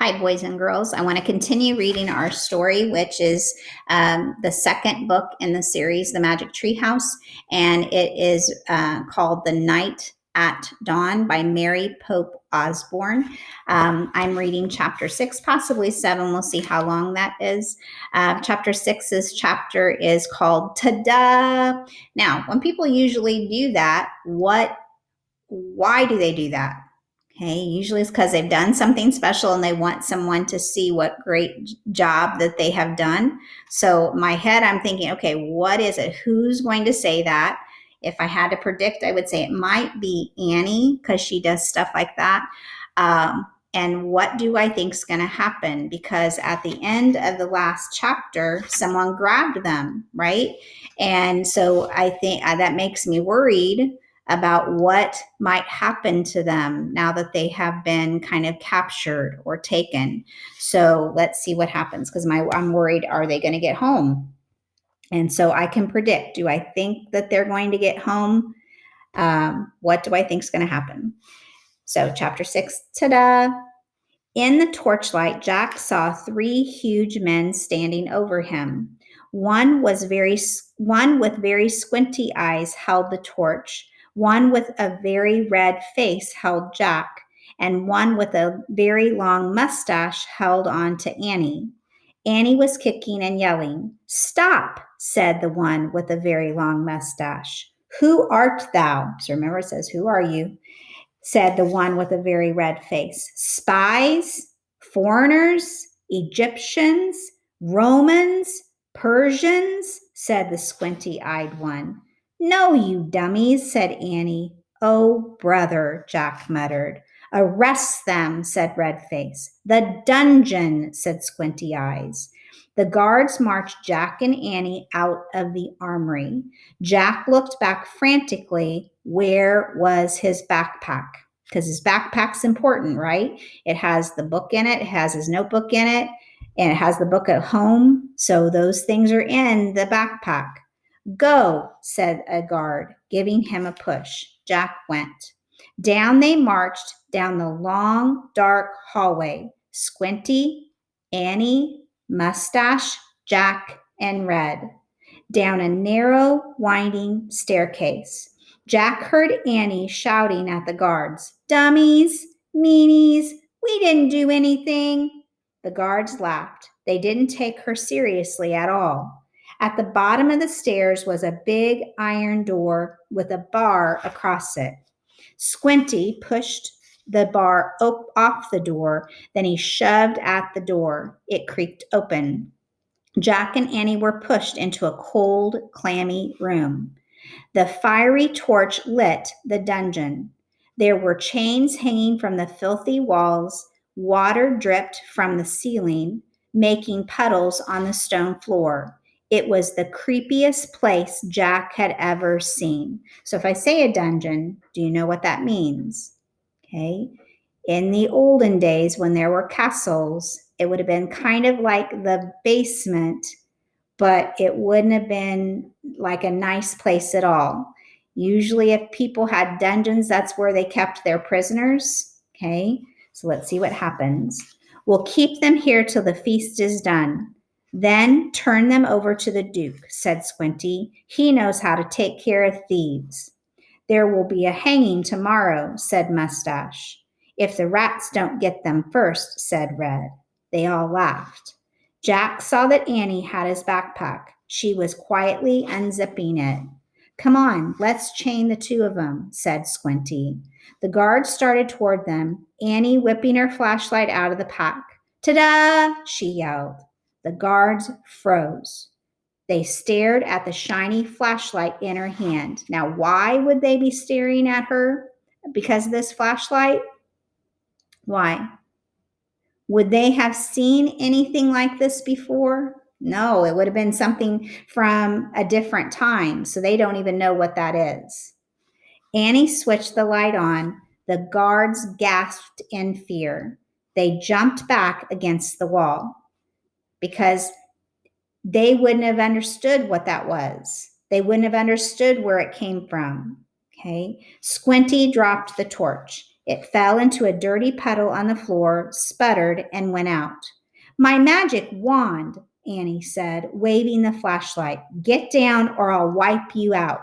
Hi, boys and girls. I want to continue reading our story, which is the second book in the series, The Magic Tree House, and it is called The Night at Dawn by Mary Pope Osborne. I'm reading chapter 6, possibly 7. We'll see how long that is. Chapter 6's chapter is called Ta-da! Now, when people usually do that, why do they do that? Okay, usually it's because they've done something special and they want someone to see what great job that they have done. So in my head, I'm thinking, okay, what is it? Who's going to say that? If I had to predict, I would say it might be Annie because she does stuff like that. And what do I think is going to happen? Because at the end of the last chapter, someone grabbed them, right? And so I think that makes me worried about what might happen to them now that they have been kind of captured or taken. So let's see what happens because I'm worried, are they going to get home? And so I can predict, do I think that they're going to get home? What do I think is going to happen? So chapter 6, ta-da! In the torchlight, Jack saw 3 huge men standing over him. One with very squinty eyes held the torch. One with a very red face held Jack, and one with a very long mustache held on to Annie. Annie was kicking and yelling. "Stop," said the one with a very long mustache. "Who art thou?" So remember it says, "Who are you?" said the one with a very red face. "Spies, foreigners, Egyptians, Romans, Persians," said the squinty-eyed one. "No, you dummies," said Annie. "Oh, brother," Jack muttered. "Arrest them," said Redface. "The dungeon," said Squinty Eyes. The guards marched Jack and Annie out of the armory. Jack looked back frantically. Where was his backpack? Because his backpack's important, right? It has the book in it, it has his notebook in it, and it has the book at home. So those things are in the backpack. "Go," said a guard, giving him a push. Jack went. Down they marched, down the long, dark hallway. Squinty, Annie, Mustache, Jack, and Red. Down a narrow, winding staircase. Jack heard Annie shouting at the guards, "Dummies, meanies, we didn't do anything." The guards laughed. They didn't take her seriously at all. At the bottom of the stairs was a big iron door with a bar across it. Squinty pushed the bar off the door, then he shoved at the door. It creaked open. Jack and Annie were pushed into a cold, clammy room. The fiery torch lit the dungeon. There were chains hanging from the filthy walls. Water dripped from the ceiling, making puddles on the stone floor. It was the creepiest place Jack had ever seen. So if I say a dungeon, do you know what that means? Okay. In the olden days, when there were castles, it would have been kind of like the basement, but it wouldn't have been like a nice place at all. Usually, if people had dungeons, that's where they kept their prisoners. Okay, so let's see what happens. "We'll keep them here till the feast is done. Then turn them over to the Duke," said Squinty. "He knows how to take care of thieves." "There will be a hanging tomorrow," said Mustache. "If the rats don't get them first," said Red. They all laughed. Jack saw that Annie had his backpack. She was quietly unzipping it. "Come on, let's chain the 2 of them," said Squinty. The guards started toward them, Annie whipping her flashlight out of the pack. "Ta-da!" she yelled. The guards froze. They stared at the shiny flashlight in her hand. Now, why would they be staring at her? Because of this flashlight? Why? Would they have seen anything like this before? No, it would have been something from a different time, so they don't even know what that is. Annie switched the light on. The guards gasped in fear. They jumped back against the wall because they wouldn't have understood what that was. They wouldn't have understood where it came from. Okay. Squinty dropped the torch. It fell into a dirty puddle on the floor, sputtered, and went out. My magic wand, Annie said, waving the flashlight. Get down or I'll wipe you out.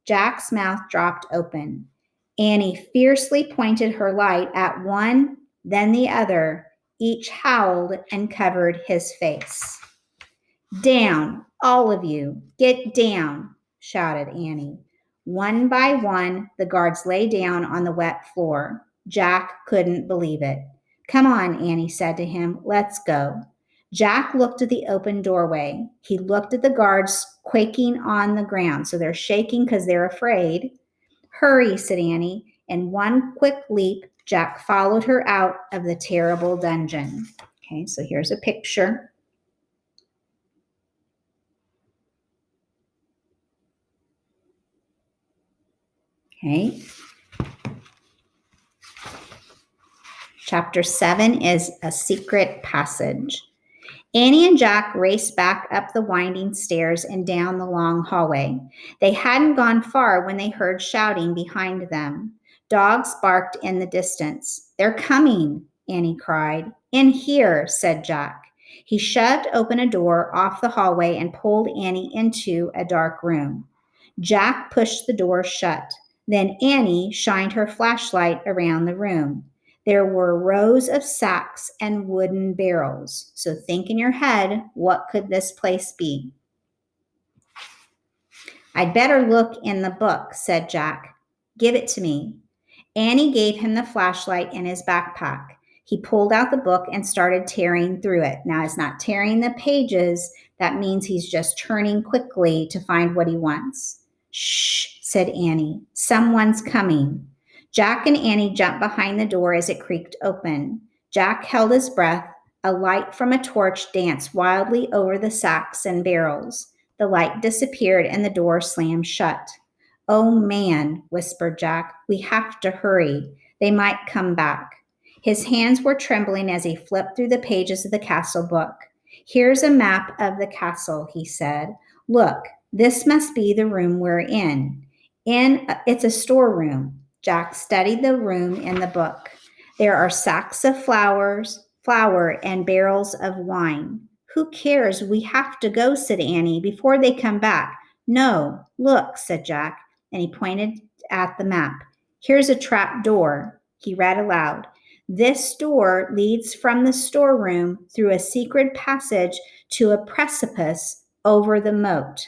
Jack's mouth dropped open. Annie fiercely pointed her light at one, then the other. Each howled and covered his face. Down, all of you, get down, shouted Annie. One by one, the guards lay down on the wet floor. Jack couldn't believe it. Come on, Annie said to him. Let's go. Jack looked at the open doorway. He looked at the guards quaking on the ground. So they're shaking because they're afraid. Hurry, said Annie. In one quick leap, Jack followed her out of the terrible dungeon. Okay, so here's a picture. Okay. Chapter 7 is a secret passage. Annie and Jack raced back up the winding stairs and down the long hallway. They hadn't gone far when they heard shouting behind them. Dogs barked in the distance. They're coming, Annie cried. In here, said Jack. He shoved open a door off the hallway and pulled Annie into a dark room. Jack pushed the door shut. Then Annie shined her flashlight around the room. There were rows of sacks and wooden barrels. So think in your head, what could this place be? I'd better look in the book, said Jack. Give it to me. Annie gave him the flashlight in his backpack. He pulled out the book and started tearing through it. Now, it's not tearing the pages. That means he's just turning quickly to find what he wants. Shh, said Annie. Someone's coming. Jack and Annie jumped behind the door as it creaked open. Jack held his breath. A light from a torch danced wildly over the sacks and barrels. The light disappeared and the door slammed shut. Oh, man, whispered Jack. We have to hurry. They might come back. His hands were trembling as he flipped through the pages of the castle book. Here's a map of the castle, he said. Look, this must be the room we're in. It's a storeroom. Jack studied the room in the book. There are sacks of flour, and barrels of wine. Who cares? We have to go, said Annie, before they come back. No, look, said Jack, and he pointed at the map. Here's a trap door, he read aloud. This door leads from the storeroom through a secret passage to a precipice over the moat.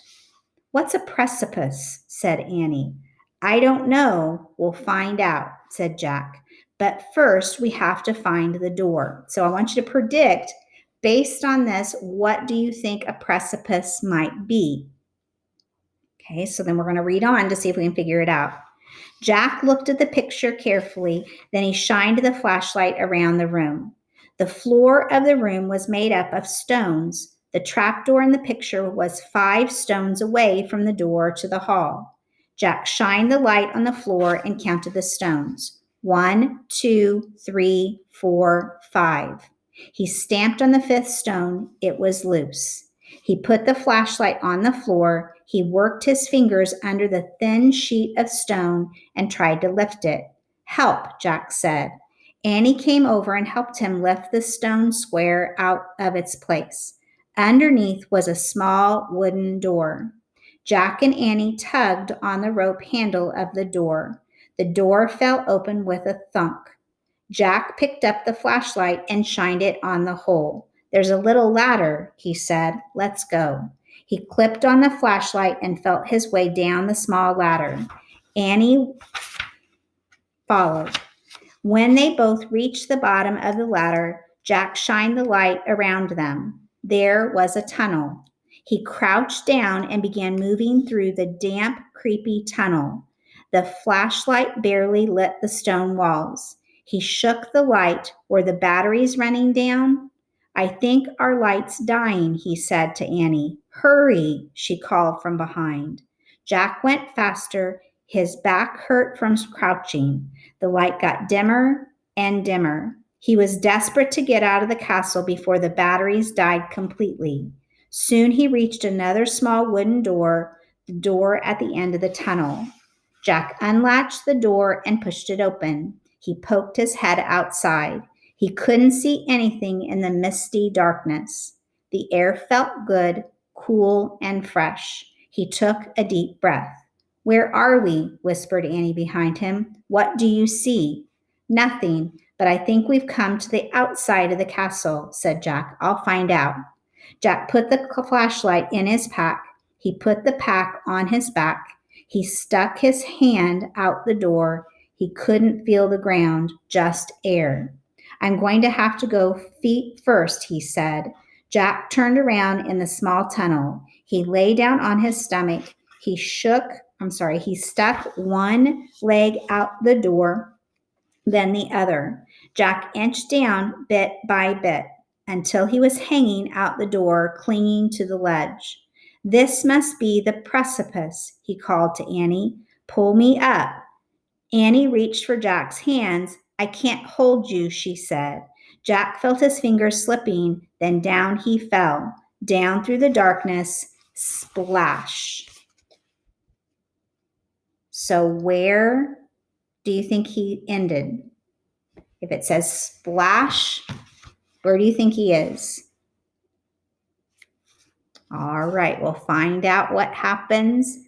What's a precipice? Said Annie. I don't know. We'll find out, said Jack. But first, we have to find the door. So I want you to predict, based on this, what do you think a precipice might be? Okay, so then we're going to read on to see if we can figure it out. Jack looked at the picture carefully, then he shined the flashlight around the room. The floor of the room was made up of stones. The trapdoor in the picture was 5 stones away from the door to the hall. Jack shined the light on the floor and counted the stones. 1, 2, 3, 4, 5. He stamped on the 5th stone. It was loose. He put the flashlight on the floor. He worked his fingers under the thin sheet of stone and tried to lift it. Help, Jack said. Annie came over and helped him lift the stone square out of its place. Underneath was a small wooden door. Jack and Annie tugged on the rope handle of the door. The door fell open with a thunk. Jack picked up the flashlight and shined it on the hole. There's a little ladder, he said. Let's go. He clipped on the flashlight and felt his way down the small ladder. Annie followed. When they both reached the bottom of the ladder, Jack shined the light around them. There was a tunnel. He crouched down and began moving through the damp, creepy tunnel. The flashlight barely lit the stone walls. He shook the light. Were the batteries running down? I think our light's dying, he said to Annie. Hurry, she called from behind. Jack went faster. His back hurt from crouching. The light got dimmer and dimmer. He was desperate to get out of the castle before the batteries died completely. Soon he reached another small wooden door, the door at the end of the tunnel. Jack unlatched the door and pushed it open. He poked his head outside. He couldn't see anything in the misty darkness. The air felt good, cool, and fresh. He took a deep breath. Where are we? Whispered Annie behind him. What do you see? Nothing, but I think we've come to the outside of the castle, said Jack. I'll find out. Jack put the flashlight in his pack. He put the pack on his back. He stuck his hand out the door. He couldn't feel the ground, just air. I'm going to have to go feet first, he said. Jack turned around in the small tunnel. He lay down on his stomach. He stuck one leg out the door, then the other. Jack inched down bit by bit until he was hanging out the door, clinging to the ledge. This must be the precipice, he called to Annie. Pull me up. Annie reached for Jack's hands. I can't hold you, she said. Jack felt his fingers slipping, then down he fell, down through the darkness, splash. So where do you think he ended? If it says splash, where do you think he is? All right, we'll find out what happens.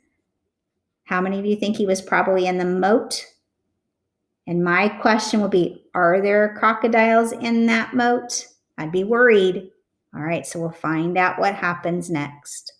How many of you think he was probably in the moat? And my question will be, are there crocodiles in that moat? I'd be worried. All right, so we'll find out what happens next.